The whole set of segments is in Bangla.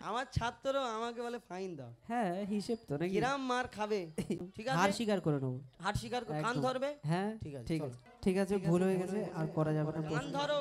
আমার ছাত্র আমাকে বলে ফাইন দাও। হ্যাঁ হিসেব তো নাকি, কিরাম মার খাবে। ঠিক আছে, হার স্বীকার করে নেবো। হার স্বীকার কান ধরবে। হ্যাঁ ঠিক আছে, ঠিক আছে ঠিক আছে, ভুল হয়ে গেছে, আর করা যাবে না। কান ধরো।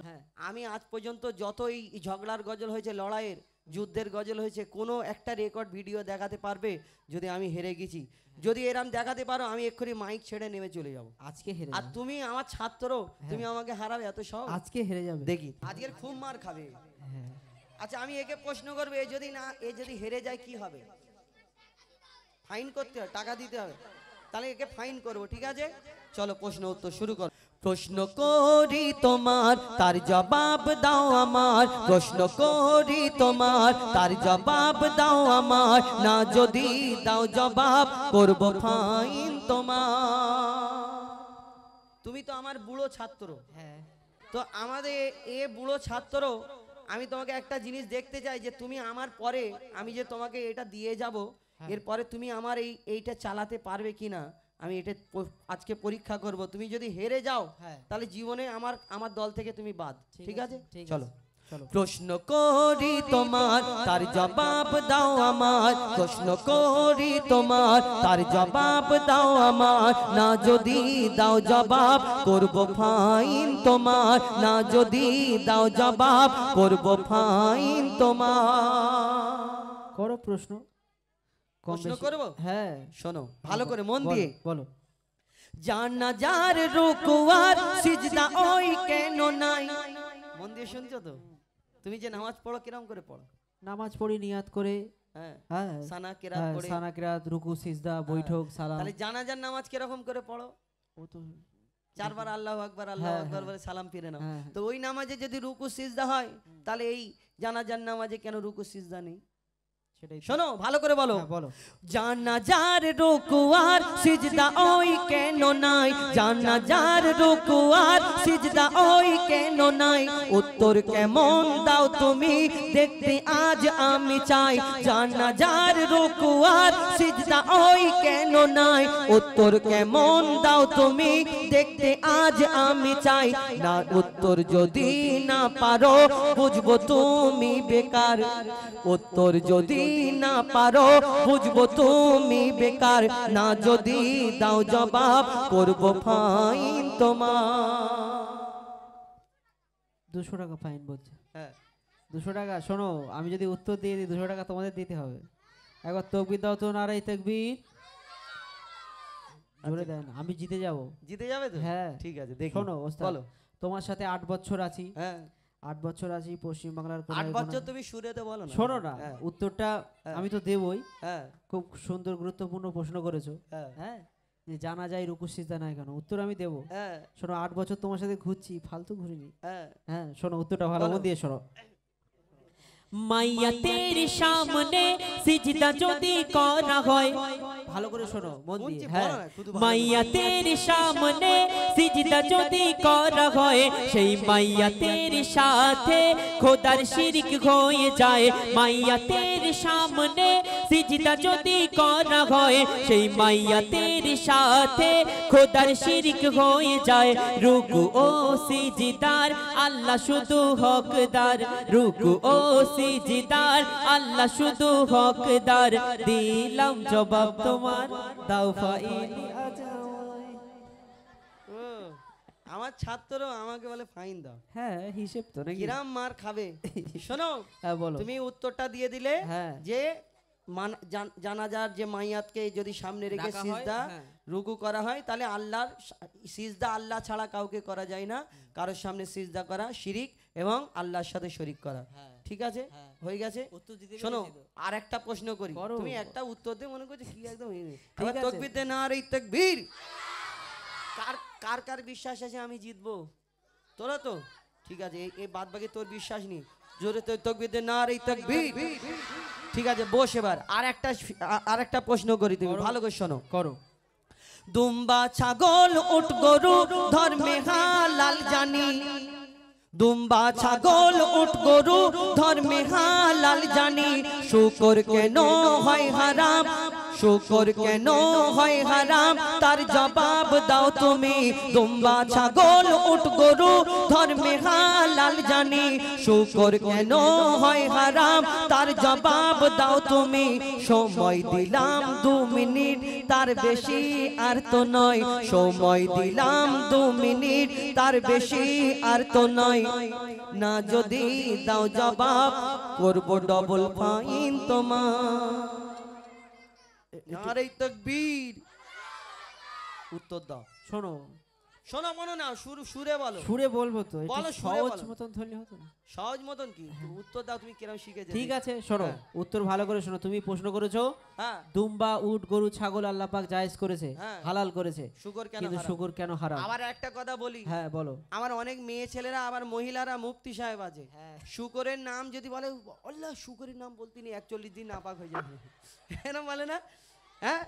হ্যাঁ, আমি আজ পর্যন্ত যত এই ঝগড়ার গজল হয়েছে, লড়াইয়ের যুদ্ধের গজল হয়েছে, কোনো একটা রেকর্ড ভিডিও দেখাতে পারবে যদি আমি হেরে গেছি? যদি এরম দেখাতে পারো আমি এক্ষুনি মাইক ছেড়ে নেমে চলে যাব। আজকে হেরে আর তুমি আমার ছাত্র, তুমি আমাকে হারাবে এত সব? আজকে হেরে যাবে, দেখি আজকের খুব মার খাবে। আচ্ছা আমি একে প্রশ্ন করবো, এ যদি হেরে যায় কি হবে? ফাইন করতে হবে, টাকা দিতে হবে, তাহলে একে ফাইন করবো। ঠিক আছে, চলো প্রশ্ন উত্তর শুরু করো। প্রশ্ন করি তোমার, তার জবাব দাও আমার। প্রশ্ন করি তোমার, তার জবাব দাও আমার। না যদি দাও জবাব, করবো ফাইন তোমার। তুমি তো আমার বুড়ো ছাত্র। হ্যাঁ তো আমাদের এ বুড়ো ছাত্র, আমি তোমাকে একটা জিনিস দেখতে চাই যে তুমি আমার পরে, আমি যে তোমাকে এটা দিয়ে যাব, এরপরে তুমি আমার এইটা চালাতে পারবে কিনা, আমি এটা আজকে পরীক্ষা করব। তুমি যদি হেরে যাও তাহলে জীবনে আমার দল থেকে তুমি বাদ। ঠিক আছে, চলো। প্রশ্ন করি তোমার, তার জবাব দাও আমার। প্রশ্ন করি তোমার, তার জবাব দাও আমার। না যদি দাও জবাব, করব ফাইন তোমার। না যদি দাও জবাব, করব ফাইন তোমার। করো প্রশ্ন। প্রশ্ন করব? হ্যাঁ শোনো ভালো করে মন দিয়ে। বলো। জানাজার রুকুয়ার সিজদা ওই কেন নাই? মন দিয়ে শুনছো তো? তুমি যে নামাজ পড়ো কিরকম করে পড়ো? নামাজ পড়ি নিয়াত করে। হ্যাঁ, হ্যাঁ সানা কিরাত পড়ে। সানা কিরাত, রুকু সিজদা, বৈঠক, সালাম। তাহলে জানাজার নামাজ কিরকম করে পড়ো? ও তো চারবার আল্লাহু আকবার আল্লাহু আকবার বলে সালাম ফিরে নাও। তো ওই নামাজে যদি রুকু সিজদা হয়, তাহলে এই জানাজার নামাজে কেন রুকু সিজদা নেই? শোনো ভালো করে বলো। বলো। জানাজার রুকুয়ার সিজদা ওই কেন নাই? জানাজার রুকুয়ার সিজদা ওই কেন নাই? উত্তর কেমন দাও তুমি, দেখতে আজ আমি চাই। জানাজার রুকুয়ার সিজদা ওই কেন নাই? উত্তর কেমন দাও তুমি, দেখতে আজ আমি চাই। না উত্তর যদি না পারো, বুঝবো তুমি বেকার। উত্তর যদি না পারো, বুঝবো তুমি বেকার। না যদি দাও জবাব, করবো ফাইন তোমার। 200 টাকা ফাইন বলছে। হ্যাঁ 200 টাকা। শোনো, আমি যদি উত্তর দিয়ে দিই 200 টাকা তোমাদের দিতে হবে। একবার তকবীর দাও তো, নারাই তাকবীর। জোরে দেন, আমি জিতে যাব। জিতে যাবে তো? হ্যাঁ ঠিক আছে, দেখি। শোনো ওস্তাদ, বলো। তোমার সাথে 8 বছর আছি। হ্যাঁ 8 বছর আছি পশ্চিম বাংলার। 8 বছর তুমি সুরেতে বলো না। শোনো না, উত্তরটা আমি তো দেবই। হ্যাঁ খুব সুন্দর গুরুত্বপূর্ণ প্রশ্ন করেছো। হ্যাঁ, যে জানা যায় রুকু সিজদা নাই কেন, উত্তর আমি দেবো। শোনো, 8 বছর তোমার সাথে ঘুরছি, ফালতু ঘুরিনি। হ্যাঁ শোনো, উত্তরটা ভালো মন দিয়ে শোনো। মাইয়া তেরি সামনে সিজদা যদি করা হয়, ভালো করে শোনো মন দিয়ে। হ্যাঁ, মাইয়া তেরি সামনে সিজদা যদি করা হয়, সেই মাইয়া তেরি সাথে খোদার শিরক হয়ে যায়। মাইয়া তেরি সামনে সিজদা যদি করা হয়, সেই মাইয়া তেরি সাথে খোদার শিরক হয়ে যায়। রুকু ও সিজদার আল্লাহ শুধু হকদার। রুকু ও সিজদার আল্লাহ শুধু হকদার। দিলাম জবাব তোমার, দাও ফাইন। আমার ছাত্র আমাকে বলে ফাইন দাও। হ্যাঁ হিসেব তো নাকি, কিরাম মার খাবে। শোনো, হ্যাঁ বলো। তুমি উত্তরটা দিয়ে দিলে হ্যাঁ যে জানাজার যে মাইয়াতকে যদি সামনে রেখে সিজদা রুকু করা হয়, তাহলে আল্লাহর সিজদা আল্লাহ ছাড়া কাউকে করা যায় না। কারোর সামনে সিজদা করা শিরিক এবং আল্লাহর সাথে শরীক করা। ঠিক আছে, হয়ে গেছে। শোনো আর একটা প্রশ্ন করি, তুমি একটা উত্তর দিয়ে মনে করছো কি একদম তাকবীর দে, নারে তাকবীর। কার কার বিশ্বাস আছে আমি জিতবো? তোরা তো ঠিক আছে, এই বাদ বাকি তোর বিশ্বাস নেই। জোরে তোর তাকবীর দে, নারে তাকবীর। ঠিক আছে বস। এবার আর একটা প্রশ্ন করি, তুমি ভালো করে শোনো। করো। দুম্বা ছাগল উট গরু ধর্মে হালাল জানি। দুম্বা ছাগল উট গরু ধর্মে হালাল জানি। শুকর কেন হয় হারাম? শুকর কেন হয় হারাম তার জবাব দাও তুমি দুম্বা ছাগল উট গরু ধর্মে হালাল জানি শুকর কেন হয় হারাম তার জবাব দাও তুমি সময় দিলাম 2 মিনিট তার বেশি আর তো নয় সময় দিলাম 2 মিনিট তার বেশি আর তো নয় না যদি দাও জবাব করব ডবল ফাইন তোমার নারে তাকবীর উত্তর দাও শোনো শোনো মনে না সুরে বলো সুরে বলবো তো একটু বলো, সুরে সহজ বলো। মতন ধরলে হতো না সহজ মতন কি উত্তর দাও তুমি কিরকম শিখেছো ঠিক আছে শোনো উত্তর ভালো করে শোনো তুমি প্রশ্ন করেছো হ্যাঁ দুম্বা উট গরু ছাগল আল্লাহ পাক জায়েজ করেছে হ্যাঁ। হালাল করেছে শুকর কেন কিন্তু হারাম? শুকর কেন হারাম আবার একটা কথা বলি হ্যাঁ বলো আমার অনেক মেয়ে ছেলেরা আবার মহিলারা মুফতি সাহেব আছে শুকরের নাম যদি বলে আল্লাহ শুকরের নাম বলতে নি 41 দিন নাপাক হয়ে যাবে এরকম বলে না হ্যাঁ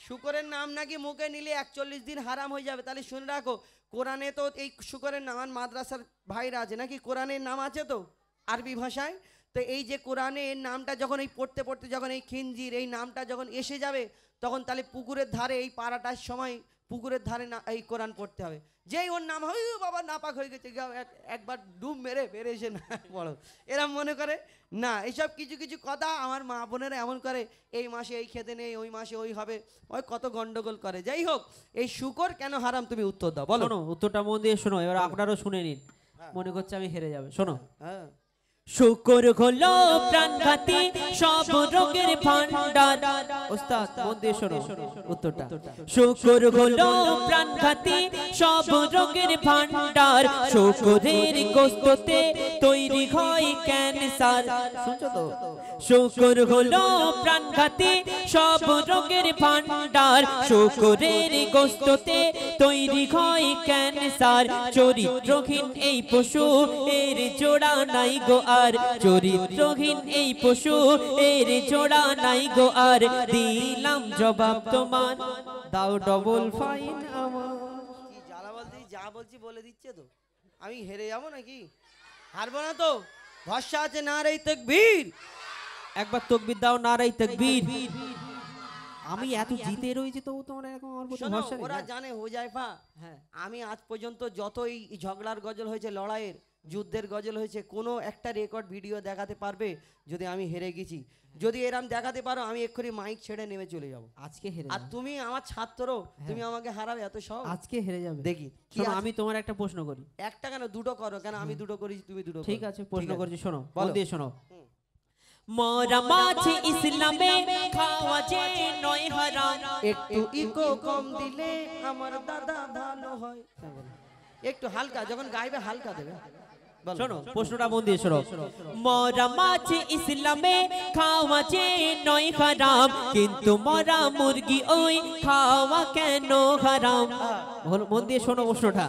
শুকরের নাম নাকি মুখে নিলে 41 দিন হারাম হয়ে যাবে তাহলে শুনে রাখো কোরআনে তো এই শুকরের নাম মাদ্রাসার ভাইরা আছে নাকি কোরআনের নাম আছে তো আরবি ভাষায় তো এই যে কোরআনে এর নামটা যখন এই পড়তে পড়তে যখন এই খিনজির এই নামটা যখন এসে যাবে তখন তাহলে পুকুরের ধারে এই পাড়াটার সময় পুকুরের ধারে না এই কোরআন পড়তে হবে যেই ওর নাম হয় বাবা নাপাক হয়ে গেছে একবার ডুব মেরে বেড়েছে না বড় এরম মনে করে না এইসব কিছু কিছু কথা আমার মা বোনেরা এমন করে এই মাসে এই খেতে নেই ওই মাসে ওই হবে ওই কত গন্ডগোল করে যাই হোক এই শুকর কেন হারাম তুমি উত্তর দাও বলো শোনো উত্তরটা মন দিয়ে শোনো এবার আপনারাও শুনে নিন মনে করছে আমি হেরে যাবে শোনো হ্যাঁ শুকর হলো প্রাণঘাতী সব রোগের ভান্ডার ওস্তাদ মন দিয়ে শোনো উত্তরটা শুকর হলো প্রাণঘাতী সব রোগের ভান্ডার শুকরের গোশতে তৈরি হয় ক্যান্সার শুনছো তো শুকর হলো প্রাণঘাতী সব রোগের ভান্ডার শুকরের গোশতে তৈরি হয় ক্যান্সার চরিত্রহীন এই পশু এর জোড়া নাই গো আর চরিত্রহীন এই পশু এর জোড়া নাই গো আর দিলাম জবাব তোমার দাও ডবল ফাইন আমার কি জ্বালা বলতে যা বলছি বলে দিচ্ছে তো আমি হেরে যাবো নাকি হারবো না তো ভরসা আছে না রে তাকবীর একবার তাকবীর দাও নারাই তাকবীর আমি এত জিতে রয়েছি তবু তোমার এরকম আমার প্রতি শোনো, ভরসা নেই ওরা হ্যাঁ। জানে হুজাইফা হ্যাঁ আমি আজ পর্যন্ত যতই ঝগড়ার গজল হয়েছে লড়াইয়ের যুদ্ধের গজল হয়েছে কোনো একটা রেকর্ড ভিডিও দেখাতে পারবে যদি আমি হেরে গেছি যদি এরম দেখাতে পারো আমি এক্ষুনি মাইক ছেড়ে নেমে চলে যাব আজকে হেরে আর যাবে। তুমি আমার ছাত্র তুমি আমাকে হারাবে এত সহজ আজকে হেরে যাবে দেখি কি শোনো আছে? আমি তোমার একটা প্রশ্ন করি একটা কেন দুটো করো কেন আমি দুটো করি তুমি দুটো ঠিক করো। আছে প্রশ্ন করছি শোনো মন বলো। দিয়ে শোনো মরা মাছ ইসলামে খাওয়া যে নয় হারাম একটু ইকো কম দিলে আমার দাদা ভালো হয় একটু হালকা যখন গাইবে হালকা দেবে বলো। শোনো প্রশ্নটা মন দিয়ে শোনো মরা মাছ ইসলামে খাওয়া যে নয় হারাম কিন্তু মরা মুরগি ওই খাওয়া কেন হারাম মন দিয়ে শোনো প্রশ্নটা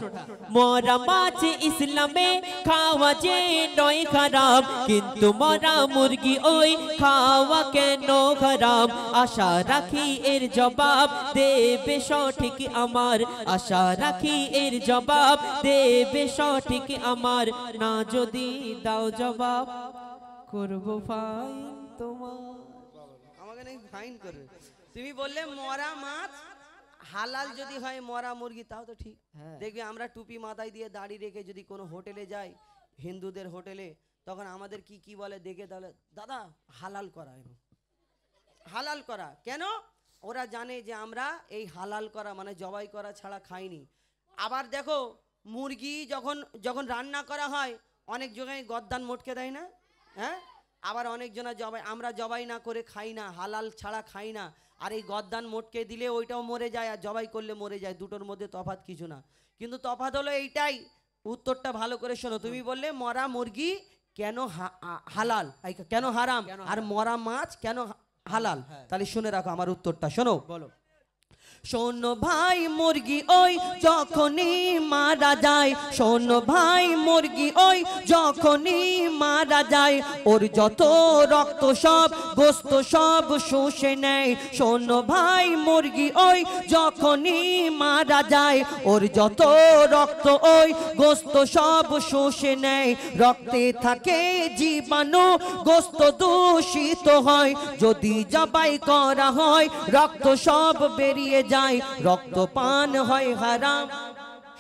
মরা মাছ ইসলামে খাওয়া যে নয় হারাম কিন্তু মরা মুরগি ওই খাওয়া কেন হারাম আশা রাখি এর জবাব দেবে সঠিক আমার আশা রাখি এর জবাব দেবে সঠিক আমার না যদি দাও জবাব করব ফাইন তোমার আমাকে নাকি ফাইন করবে তুমি বললে মরা মাছ হালাল যদি হয় মরা মুরগি তাও তো ঠিক দেখবে আমরা টুপি মাথায় দিয়ে দাড়ি রেখে যদি কোনো হোটেলে যাই হিন্দুদের হোটেলে তখন আমাদের কি কি বলে দেখে তাহলে দাদা হালাল করা এনো হালাল করা কেন ওরা জানে যে আমরা এই হালাল করা মানে জবাই করা ছাড়া খাইনি আবার দেখো মুরগি যখন যখন রান্না করা হয় অনেক জায়গায় গদ্দান মোটকে দেয় না হ্যাঁ আবার অনেকজনা জবাই আমরা জবাই না করে খাই না হালাল ছাড়া খাই না আর এই গদ্দান মোটকে দিলে ওইটাও মরে যায় আর জবাই করলে মরে যায় দুটোর মধ্যে তফাৎ কিছু না কিন্তু তফাৎ হলো এইটাই উত্তরটা ভালো করে শোনো তুমি বললে মরা মুরগি কেন হালাল কেন হারাম আর মরা মাছ কেন হালাল তাহলে শুনে রাখো আমার উত্তরটা শোনো বলো শোনো ভাই মুরগি ওই যখনই মারা যায়, শোনো ভাই মুরগি ওই যখনই মারা যায়, ওর যত রক্ত সব গোস্ত সব শুষে নেয়। শোনো ভাই মুরগি ওই যখনই মারা যায়, ওর যত রক্ত ওই গোস্ত সব শুষে নেয়। রক্তে থাকে জীবাণু, গোস্ত দূষিত হয়, যদি জবাই করা হয় রক্ত সব বেরিয়ে যায়। রক্ত পান হয় হারাম,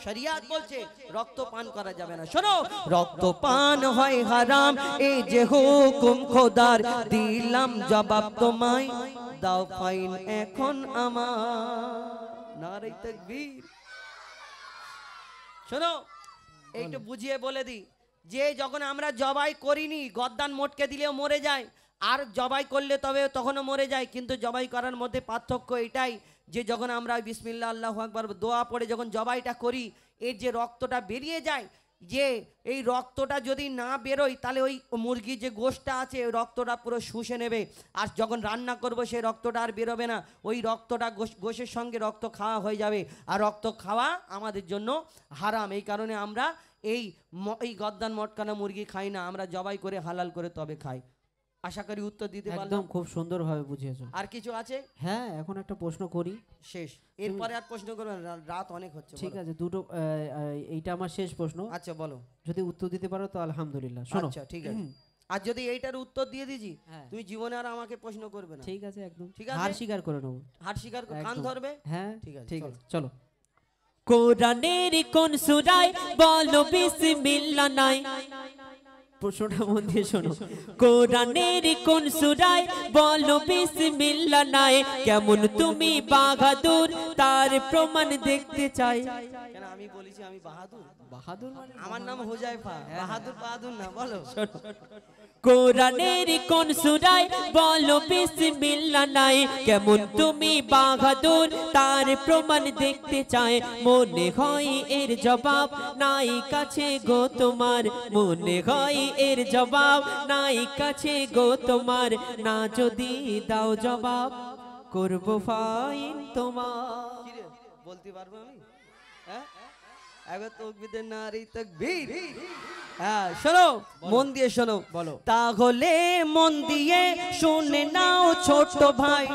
শরিয়াত বলছে রক্ত পান করা যাবে না। শোনো, রক্ত পান হয় হারাম, এই যে হুকুম খোদার, দিলাম জবাব তোমায়, দাও ফাইন এখন আমার। নারে তাকবীর। শোনো, একটু বুঝিয়ে বলে দিই, যে যখন আমরা জবাই করিনি গদ্দান মোটকে দিলেও মরে যায়, আর জবাই করলে তবে তখনও মরে যায়। কিন্তু জবাই করার মধ্যে পার্থক্য এটাই যে যখন আমরা বিসমিল্লাহ আল্লাহু আকবার দোয়া পড়ে যখন জবাইটা করি, এর যে রক্তটা বেরিয়ে যায়, যে এই রক্তটা যদি না বেরোয় তাহলে ওই মুরগির যে গোশটা আছে ওই রক্তটা পুরো শুষে নেবে, আর যখন রান্না করব সেই রক্তটা আর বেরোবে না, ওই রক্তটা গোশের সঙ্গে রক্ত খাওয়া হয়ে যাবে, আর রক্ত খাওয়া আমাদের জন্য হারাম। এই কারণে আমরা এই গদ্দান মটকানা মুরগি খাই না, আমরা জবাই করে হালাল করে তবে খাই। আশা করি উত্তর দিতে পারলাম। একদম খুব সুন্দরভাবে বুঝিয়েছো। আর কিছু আছে? হ্যাঁ, এখন একটা প্রশ্ন করি, শেষ। এরপরে আর প্রশ্ন করবেন, রাত অনেক হচ্ছে। ঠিক আছে, দুটো, এইটা আমার শেষ প্রশ্ন। আচ্ছা বলো। যদি উত্তর দিতে পারো তো আলহামদুলিল্লাহ। শোনো, আচ্ছা ঠিক আছে। আর যদি এইটার উত্তর দিয়ে দিছি তুমি জীবনে আর আমাকে প্রশ্ন করবে না। ঠিক আছে, একদম ঠিক আছে, হার স্বীকার করে নেবো। হার স্বীকার কান ধরবে। হ্যাঁ ঠিক আছে, ঠিক চলো। আছে, চলো। কোরআনের কোন সূরায় বলো বিসমিল্লাহ নাই? প্রশ্নটা মন দিয়ে শোনো। কোরআনের কোন সূরায় বলো বিসমিল্লাহ নাই? কেমন তুমি বাহাদুর তার প্রমাণ দেখতে চাই। কেন আমি বলেছি আমি বাহাদুর? বাহাদুর মানে আমার নাম হুজাইফা, বাহাদুর বাহাদুর না। বলো। কোরআনের কোন সূরায় বলো বিসমিল্লাহ নাই? কেমন তুমি বাহাদুর তার প্রমাণ দেখতে চায়। মনে হয় এর জবাব নাই কাছে গো তোমার, মনে হয় এর জবাব নাই কাছে গো তোমার। না যদি দাও জবাব করব ফাইন তোমার। কি রে, বলতে পারবো আমি? হ্যাঁ, একবার তাকবীর নারী তাকবীর। হ্যাঁ, শোনো, মন দিয়ে শোনো। বলো। তাহলে মন দিয়ে শুনে নাও ছোট ভাই।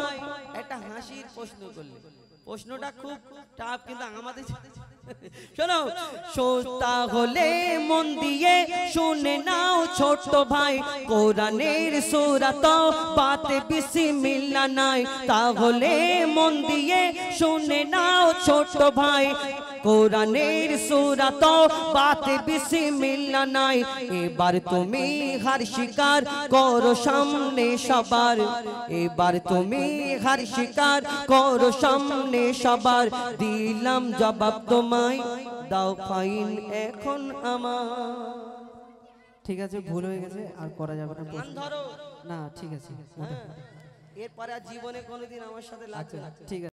একটা হাসির প্রশ্ন করলে, প্রশ্নটা খুব টাফ, কিন্তু আমাদের শোনো, তাহলে মন দিয়ে শুনে নাও ছোট ভাই, কোরআনের সূরা তো বাতে বিসমিল্লাহ নাই। তাহলে মন দিয়ে শুনে নাও ছোট ভাই, কোরআনের সূরা তো বাতে বিসমিল্লাহ নাই। এবার তুমি হার স্বীকার করো সামনে সবার, এবার তুমি হার স্বীকার করো সামনে সবার। দিলাম জবাব তোমায়, দাও ফাইন এখন আমার। ঠিক আছে, ভুল হয়ে গেছে, আর করা যাবে না। কান ধরো। না, ঠিক আছে, এরপরে আর জীবনে কোনোদিন আমার সাথে লাগবে না। ঠিক আছে।